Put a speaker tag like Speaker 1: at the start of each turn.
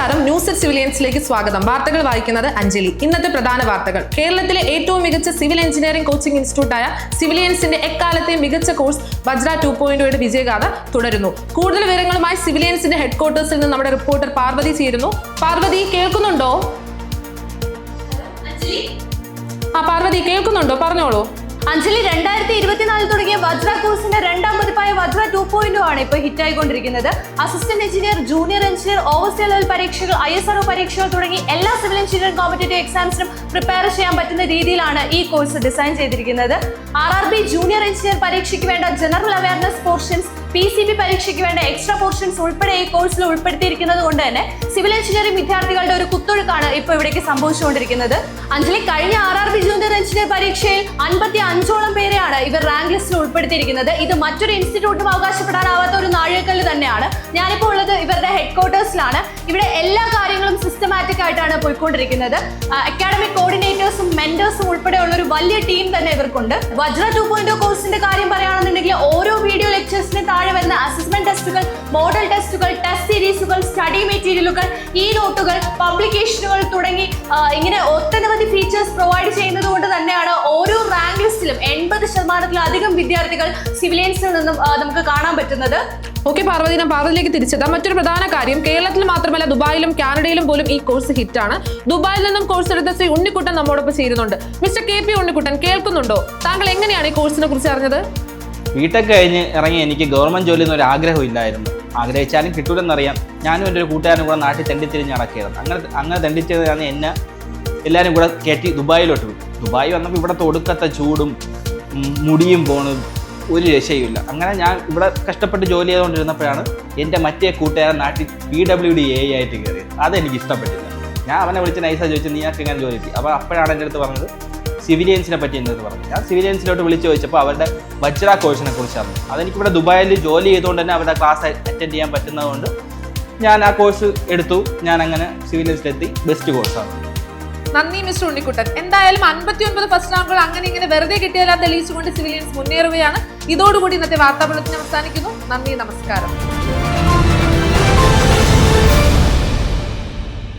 Speaker 1: നമസ്കാരം, news at സിവിലിയൻസിലേക്ക് സ്വാഗതം. വാർത്തകൾ വായിക്കുന്നത് അഞ്ജലി. ഇന്നത്തെ പ്രധാന വാർത്തകൾ. കേരളത്തിലെ ഏറ്റവും മികച്ച സിവിൽ എഞ്ചിനീയറിംഗ് കോച്ചിംഗ് ഇൻസ്റ്റിറ്റ്യൂട്ടായ സിവിലിയൻസിന്റെ എക്കാലത്തെയും മികച്ച കോഴ്സ് വജ്ര 2.0 വിജയഗാഥ തുടരുന്നു. കൂടുതൽ വിവരങ്ങളുമായി സിവിലിയൻസിന്റെ ഹെഡ്ക്വാർട്ടേഴ്സിൽ നിന്ന് നമ്മുടെ റിപ്പോർട്ടർ പാർവതി ചേരുന്നു. പാർവതി, കേൾക്കുന്നുണ്ടോ? പാർവതി കേൾക്കുന്നുണ്ടോ? പറഞ്ഞോളൂ.
Speaker 2: അഞ്ജലി, 2024 തുടങ്ങിയ വജ്ര കോഴ്സിന്റെ രണ്ടാം പതിപ്പായ വജ്ര 2.0 ആണ് ഇപ്പോൾ ഹിറ്റ് ആയിക്കൊണ്ടിരിക്കുന്നത്. Assistant engineer, junior engineer, overseer level പരീക്ഷകൾ, ISRO പരീക്ഷകൾ തുടങ്ങി എല്ലാ സിവിൽ എഞ്ചിനീയറിംഗ് കോമ്പറ്റേറ്റീവ് എക്സാംസിനും പ്രിപ്പയർ ചെയ്യാൻ പറ്റുന്ന രീതിയിലാണ് ഈ കോഴ്സ് ഡിസൈൻ ചെയ്തിരിക്കുന്നത്. RRB ജൂനിയർ എഞ്ചിനീയർ പരീക്ഷയ്ക്ക് വേണ്ട ജനറൽ അവയർനെസ് പോർഷൻസ്, PCB പരീക്ഷയ്ക്ക് വേണ്ട എക്സ്ട്രാ പോർഷൻസ് ഉൾപ്പെടെ ഈ കോഴ്സിൽ ഉൾപ്പെടുത്തിയിരിക്കുന്നത് കൊണ്ട് തന്നെ സിവിൽ എഞ്ചിനീയറിംഗ് വിദ്യാർത്ഥികളുടെ ഒരു കുത്തൊഴുക്കാണ് ഇപ്പോൾ ഇവിടേക്ക് സംഭവിച്ചുകൊണ്ടിരിക്കുന്നത്. അഞ്ജലി, കഴിഞ്ഞ RRB ജൂനിയർ എഞ്ചിനീയർ പരീക്ഷയിൽ 55ഓളം പേരെയാണ് ഇവർ റാങ്ക് ലിസ്റ്റിൽ ഉൾപ്പെടുത്തിയിരിക്കുന്നത്. ഇത് മറ്റൊരു ഇൻസ്റ്റിറ്റ്യൂട്ടും അവകാശപ്പെടാനാവാത്ത ഒരു നാഴികക്കല്ല് തന്നെയാണ്. ഞാനിപ്പോൾ ഉള്ളത് ഇവരുടെ ഹെഡ്ക്വാർട്ടേഴ്സിലാണ്. ഇവിടെ എല്ലാ കാര്യങ്ങളും സിസ്റ്റമാറ്റിക് ആയിട്ടാണ് പോയിക്കൊണ്ടിരിക്കുന്നത്. അക്കാഡമിക് കോർഡിനേറ്റേഴ്സും മെന്റേഴ്സും ഉൾപ്പെടെയുള്ള ഒരു വലിയ ടീം തന്നെ ഇവർക്കുണ്ട്. വജ്ര 2.0 കോഴ്സിന്റെ കാര്യം പറയുകയാണെന്നുണ്ടെങ്കിൽ ഓരോ വീഡിയോ ലെക്ചേഴ്സിന് താഴെ വരുന്ന അസസ്മെന്റ് ടെസ്റ്റുകൾ, മോഡൽ ടെസ്റ്റുകൾ, ടെസ്റ്റ് സീരീസുകൾ, സ്റ്റഡി മെറ്റീരിയലുകൾ, ഈ നോട്ടുകൾ, പബ്ലിക്കേഷനുകൾ തുടങ്ങി ഇങ്ങനെ ഒട്ടനവധി ഫീച്ചേഴ്സ് പ്രൊവൈഡ് ചെയ്യുന്നത് കൊണ്ട് തന്നെയാണ് ഓരോ റാങ്ക് ലിസ്റ്റിലും 80% വിദ്യാർത്ഥികൾ സിവിലിയൻസിൽ നിന്നും നമുക്ക് കാണാൻ പറ്റുന്നത്.
Speaker 1: ഓക്കെ പാർവതി, ഞാൻ പാർവതിയിലേക്ക് തിരിച്ചെത്താം. മറ്റൊരു പ്രധാന കാര്യം, കേരളത്തിൽ മാത്രമല്ല ദുബായിലും കാനഡയിലും പോലും ഈ കോഴ്സ് ഹിറ്റാണ്. ദുബായിൽ നിന്നും കോഴ്സ് എടുത്ത ശ്രീ ഉണ്ണിക്കുട്ടൻ നമ്മോടൊപ്പം ചേരുന്നുണ്ട്. മിസ്റ്റർ KP ഉണ്ണിക്കുട്ടൻ, കേൾക്കുന്നുണ്ടോ? താങ്കൾ എങ്ങനെയാണ് ഈ കോഴ്സിനെ കുറിച്ച് അറിഞ്ഞത്?
Speaker 3: ബിടെക് കഴിഞ്ഞ് ഇറങ്ങി എനിക്ക് ഗവൺമെന്റ് ജോലി എന്നൊരു ആഗ്രഹം ഇല്ലായിരുന്നു. ആഗ്രഹിച്ചാലും കിട്ടൂലെന്നറിയാം. ഞാനും എൻ്റെ ഒരു കൂട്ടുകാരനും കൂടെ നാട്ടിൽ തെണ്ടിത്തിരിഞ്ഞ് നടക്കുകയായിരുന്നു. അങ്ങനെ തെണ്ടിച്ചതാണ് എന്നെ എല്ലാവരും കൂടെ കയറ്റി ദുബായിലോട്ട് വിട്ടു. ദുബായി വന്നപ്പോൾ ഇവിടുത്തെ ഒടുക്കത്തെ ചൂടും മുടിയും പോണും ഒരു രക്ഷയുമില്ല. അങ്ങനെ ഞാൻ ഇവിടെ കഷ്ടപ്പെട്ട് ജോലി ചെയ്തുകൊണ്ടിരുന്നപ്പോഴാണ് എൻ്റെ മറ്റേ കൂട്ടുകാരൻ നാട്ടിൽ PWD AI ആയിട്ട് കയറിയത്. അതെനിക്ക് ഇഷ്ടപ്പെട്ടില്ല. ഞാൻ അവനെ വിളിച്ച് നൈസായി ചോദിച്ചു, നീയൊക്കെ ഇങ്ങനെ ജോലി കിട്ടി. അപ്പോൾ അപ്പോഴാണ് എൻ്റെ അടുത്ത് പറഞ്ഞത് സിവിലിയൻസിനെ പറ്റി എൻ്റെ അടുത്ത് പറഞ്ഞു. ഞാൻ സിവിലിയൻസിലോട്ട് വിളിച്ച് ചോദിച്ചപ്പോൾ അവരുടെ വജ്ര കോഴ്സിനെ കുറിച്ചാണ്. അതെനിക്കിവിടെ ദുബായിൽ ജോലി ചെയ്തുകൊണ്ട് തന്നെ അവരുടെ ക്ലാസ് അറ്റൻഡ് ചെയ്യാൻ പറ്റുന്നതുകൊണ്ട് ഞാൻ ആ കോഴ്സ് എടുത്തു. ഞാൻ അങ്ങനെ സിവിലിയൻസിലെത്തി. ബെസ്റ്റ് കോഴ്സാണ്.
Speaker 1: നന്ദി മിസ്റ്റർ ഉണ്ണിക്കുട്ടൻ. എന്തായാലും 59 ഫസ്റ്റ് റാങ്കുകൾ അങ്ങനെ ഇങ്ങനെ വെറുതെ കിട്ടിയാലും തെളിയിച്ചുകൊണ്ട് സിവിലിയൻസ് മുന്നേറുകയാണ്. ഇതോടുകൂടി ഇന്നത്തെ വാർത്താ ബുള്ളറ്റിൻ അവസാനിക്കുന്നു. നന്ദി, നമസ്കാരം.